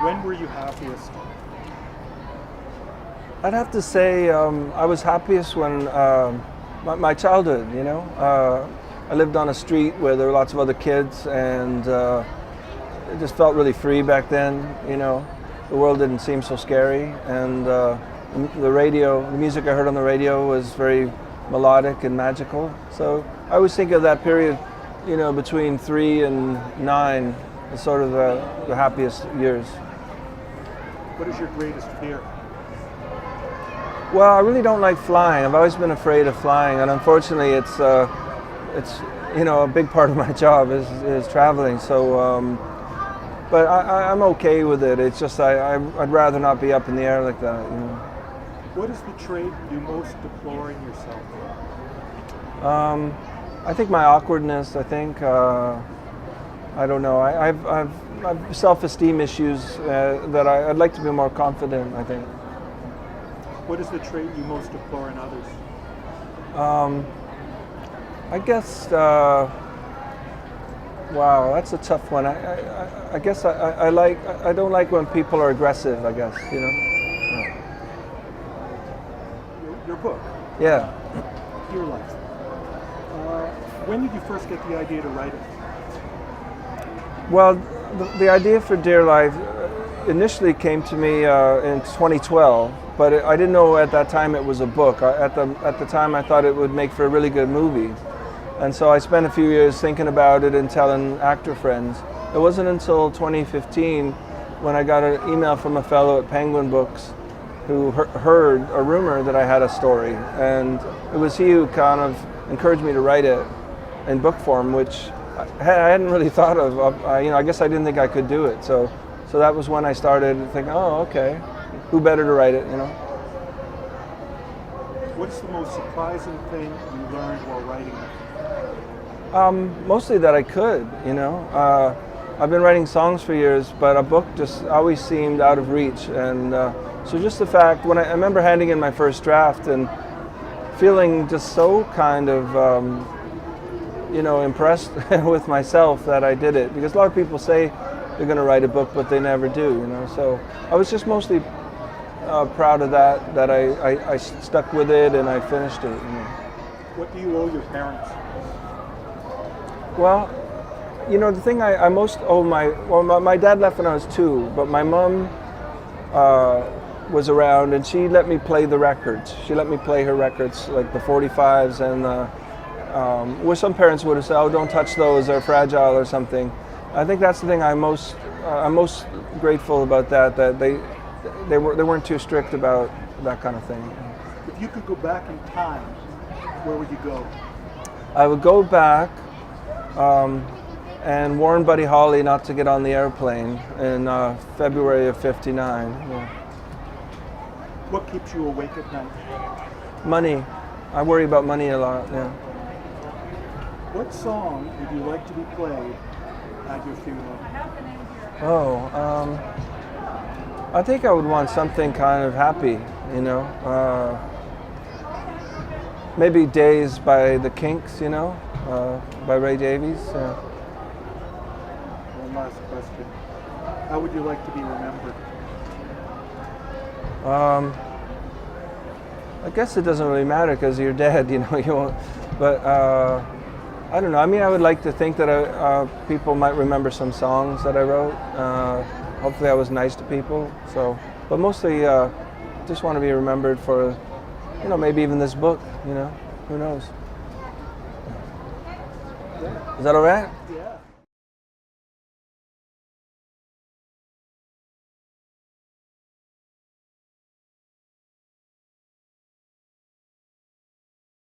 When were you happiest? I'd have to say I was happiest when my childhood, you know. I lived on a street where there were lots of other kids, and it just felt really free back then, you know. The world didn't seem so scary, and the music I heard on the radio was very melodic and magical. So I always think of that period, you know, between 3 and 9 as sort of the happiest years. What is your greatest fear? Well, I really don't like flying. I've always been afraid of flying, and unfortunately, it's you know, a big part of my job is traveling. So, but I'm okay with it. It's just I'd rather not be up in the air like that. You know. What is the trait you most deplore in yourself? I think my awkwardness. I think I don't know. I've self-esteem issues that I'd like to be more confident. I think. What is the trait you most deplore in others? I guess, wow, that's a tough one. I guess I don't like when people are aggressive, I guess, you know? Yeah. Your book? Yeah. Dear Life. When did you first get the idea to write it? Well, the idea for Dear Life initially came to me in 2012. But I didn't know at that time it was a book. At the time I thought it would make for a really good movie. And so I spent a few years thinking about it and telling actor friends. It wasn't until 2015 when I got an email from a fellow at Penguin Books who heard a rumor that I had a story. And it was he who kind of encouraged me to write it in book form, which I hadn't really thought of. You know, I guess I didn't think I could do it. So that was when I started thinking, oh, okay. Who better to write it, you know? What's the most surprising thing you learned while writing it? Mostly that I could, you know. I've been writing songs for years, but a book just always seemed out of reach. And so just the fact, when I remember handing in my first draft and feeling just so kind of, you know, impressed with myself that I did it. Because a lot of people say they're going to write a book, but they never do, you know. So I was just mostly proud of that I stuck with it and I finished it. You know. What do you owe your parents? Well, you know, the thing I most owe my dad left when I was 2, but my mom was around and she let me play the records. She let me play her records, like the 45s, and where some parents would have said, oh, don't touch those, they're fragile or something. I think that's the thing I'm most grateful about, that they weren't too strict about that kind of thing. If you could go back in time, where would you go? I would go back and warn Buddy Holly not to get on the airplane in February of '59. Yeah. What keeps you awake at night? Money. I worry about money a lot, yeah. What song would you like to be played at your funeral? Oh, I think I would want something kind of happy, you know. Maybe Days by the Kinks, you know, by Ray Davies. Yeah. One last question. How would you like to be remembered? I guess it doesn't really matter because you're dead, you know. You won't. But I don't know. I mean, I would like to think that people might remember some songs that I wrote. Hopefully, I was nice to people. So, but mostly, just want to be remembered for, you know, maybe even this book. You know, who knows? Is that all right?